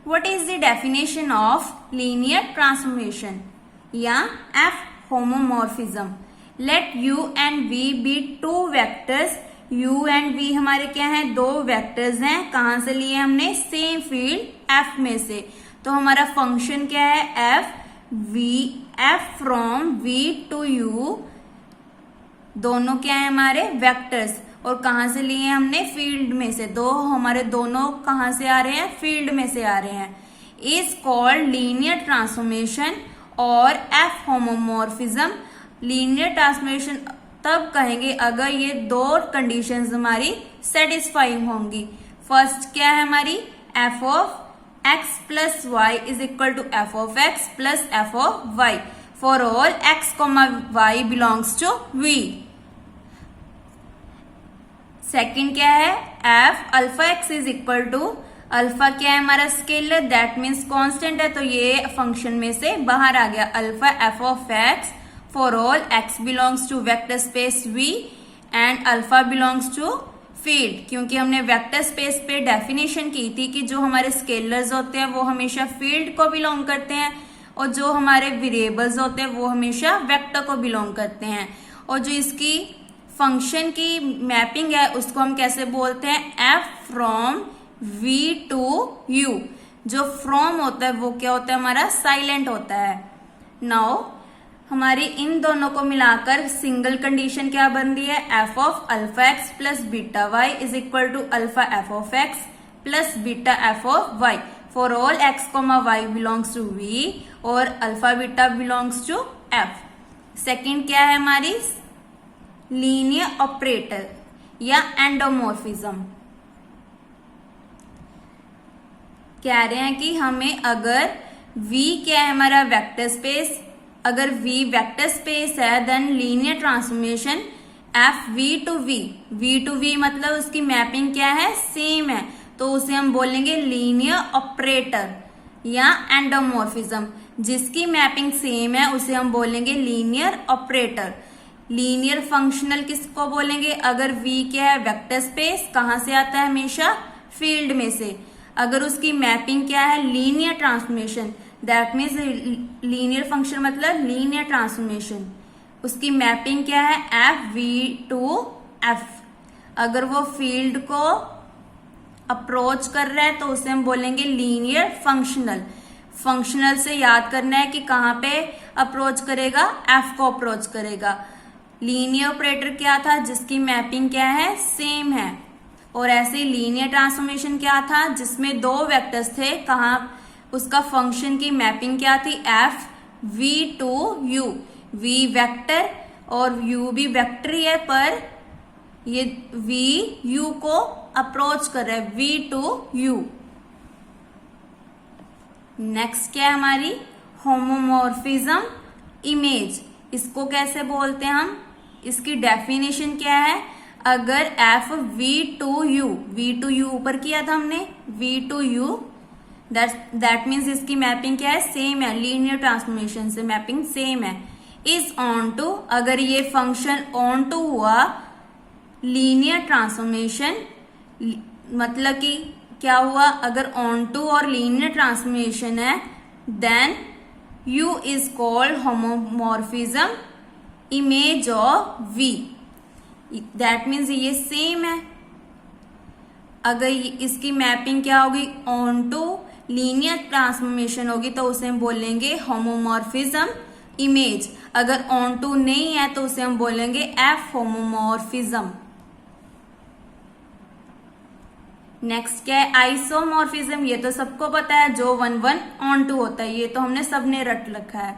What is the definition of linear transformation या F homomorphism? Let U and V be two vectors. U and V हमारे क्या हैं? दो vectors हैं. कहाँ से लिए हमने? सेम फील्ड F में से. तो हमारा फंक्शन क्या है? F from V to U. दोनों क्या है हमारे? वेक्टर्स. और कहाँ से लिए हमने? फील्ड में से. हमारे दोनों कहाँ से आ रहे हैं? फील्ड में से आ रहे हैं. इज कॉल्ड लीनियर ट्रांसफॉर्मेशन और एफ होमोमॉर्फिज्म. लीनियर ट्रांसफॉर्मेशन तब कहेंगे अगर ये दो कंडीशंस हमारी सेटिस्फाई होंगी. फर्स्ट क्या है हमारी? F of x plus Y is equal to F of x plus F of Y for all x comma Y belongs to V. Second क्या है? F alpha X is equal to, alpha क्या है हमारा? Scalar, that means constant है, तो ये function में से बाहर आ गया. Alpha F of X for all X belongs to vector space V and alpha belongs to field. क्योंकि हमने वेक्टर स्पेस पे डेफिनेशन की थी कि जो हमारे स्केलर्स होते हैं वो हमेशा फील्ड को बिलोंग करते हैं और जो हमारे वेरिएबल्स होते हैं वो हमेशा वेक्टर को बिलोंग करते हैं. और जो इसकी फंक्शन की मैपिंग है उसको हम कैसे बोलते हैं? F from V to U. जो फ्रॉम होता है वो क्या होता है हमारा? साइलेंट होता है. नाउ हमारी इन दोनों को मिलाकर सिंगल कंडीशन क्या बन रही है? F of alpha x plus beta y is equal to alpha F of x plus beta f of Y for all x comma Y belongs to V और alpha beta belongs to F. Second क्या है हमारी? Linear operator या एंडोमॉर्फिज्म. कह रहे हैं कि हमें अगर V क्या है हमारा? Vector space. अगर V वेक्टर स्पेस है then linear transformation F V to V मतलब उसकी मैपिंग क्या है? सेम है, तो उसे हम बोलेंगे लीनियर ऑपरेटर या एंडोमॉर्फिज्म. जिसकी मैपिंग सेम है उसे हम बोलेंगे लीनियर ऑपरेटर. लीनियर फंक्शनल किसको बोलेंगे? अगर V क्या है? Vector space. कहाँ से आता है? हमेशा फील्ड में से. अगर उसकी मैपिंग क्या है? Linear transformation, that means linear function मतलब लीनियर ट्रांसफॉर्मेशन. उसकी मैपिंग क्या है? F V to F. अगर वो फील्ड को अप्रोच कर रहा है तो उसे हम बोलेंगे लीनियर फंक्शनल. फंक्शनल से याद करना है कि कहाँ पे अप्रोच करेगा? एफ को अप्रोच करेगा. लीनियर ऑपरेटर क्या था? जिसकी मैपिंग क्या है? सेम है. और ऐसे ही लीनियर ट्रांसफॉर्मेशन क्या था? जिसमें दो वेक्टर्स थे. कहाँ? उसका फंक्शन की मैपिंग क्या थी? F V to U. V vector और यू भी वेक्टर ही है, पर ये वी यू को अप्रोच कर रहा है. We to you. नेक्स्ट क्या है हमारी? Homomorphism image. इसको कैसे बोलते हैं हम? इसकी डेफिनेशन क्या है? अगर एफ वी टू यू ऊपर किया था हमने, V to U, that means इसकी मैपिंग क्या है? सेम है. लीनियर ट्रांसफॉर्मेशन से मैपिंग सेम है. इज ऑन टू, अगर ये फंक्शन ऑन टू हुआ लीनियर ट्रांसफॉर्मेशन मतलब कि क्या हुआ? अगर ऑन टू और लीनियर ट्रांसफॉर्मेशन है then U is called homomorphism image of V. That means ये सेम है. अगर इसकी मैपिंग क्या होगी? ऑन टू लीनियर ट्रांसफॉर्मेशन होगी तो उसे हम बोलेंगे होमोमॉर्फिज्म इमेज. अगर ऑन टू नहीं है तो उसे हम बोलेंगे एफ होमोमॉर्फिज्म. नेक्स्ट क्या है? आइसोमॉर्फिज्म. ये तो सबको पता है, जो 1 ऑन टू होता है. ये तो हमने सबने रट रखा है.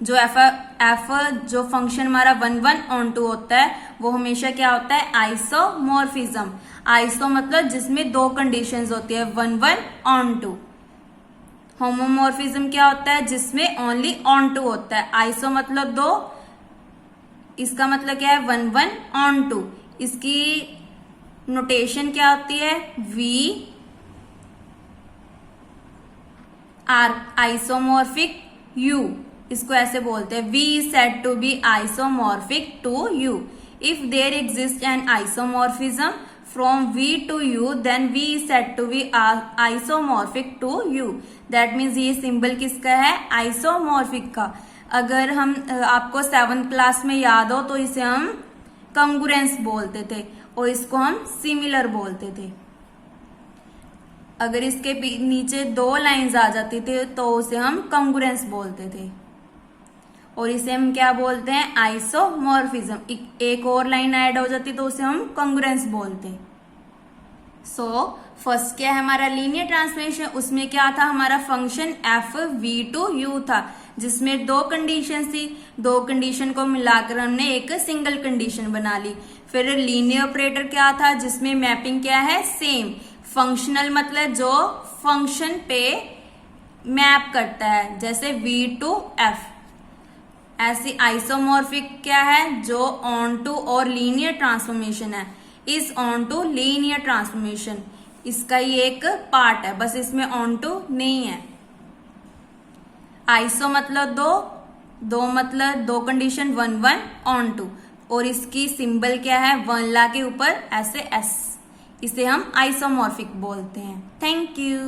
जो एफ जो फंक्शन हमारा 1 ऑन टू होता है वो हमेशा क्या होता है? आइसोमॉर्फिज्म. आइसो मतलब जिसमें दो कंडीशंस होती है, 1 ऑन टू. होमोमॉर्फिज्म क्या होता है? जिसमें ओनली ऑन टू होता है. आइसो मतलब दो, इसका मतलब क्या है? 1 ऑन टू. इसकी नोटेशन क्या होती है? V are isomorphic U. इसको ऐसे बोलते हैं, V is said to be isomorphic to U if there exists an isomorphism from V to U, then V is said to be isomorphic to U. That means ये symbol किसका है? Isomorphic का। अगर हम आपको 7th क्लास में याद हो तो इसे हम कंग्रुएंस बोलते थे और इसको हम सिमिलर बोलते थे। अगर इसके नीचे 2 लाइंस आ जाती थी तो उसे हम कंग्रुएंस बोलते थे और इसे हम क्या बोलते हैं? आइसोमॉर्फिज्म। एक और लाइन ऐड हो जाती तो उसे हम कंग्रुएंस बोलते हैं। सो फर्स्ट क्या है हमारा लीनियर ट्रांसफॉर्मेशन, उसमें क्या था हमारा function F V to U था जिसमें 2 कंडीशन थी। 2 कंडीशन को मिलाकर हमने एक सिंगल कंडीशन बना ली। फिर लीनियर ऑपरेटर क्या था जिसमें मैपिंग क्या है? सेम। फंक्शनल मतलब जो फंक्शन पे मैप करता है, जैसे वी टू एफ। ऐसी आइसोमॉर्फिक क्या है? जो ऑन टू और लीनियर ट्रांसफॉर्मेशन है, is onto linear transformation, इसका ये एक पार्ट है, बस इसमें ऑन टू नहीं है। आइसो मतलब 2 मतलब 2 कंडीशन 1 1 ऑन टू, और इसकी सिंबल क्या है? 1 ला के ऊपर ऐसे एस, इसे हम आइसोमॉर्फिक बोलते हैं। Thank you.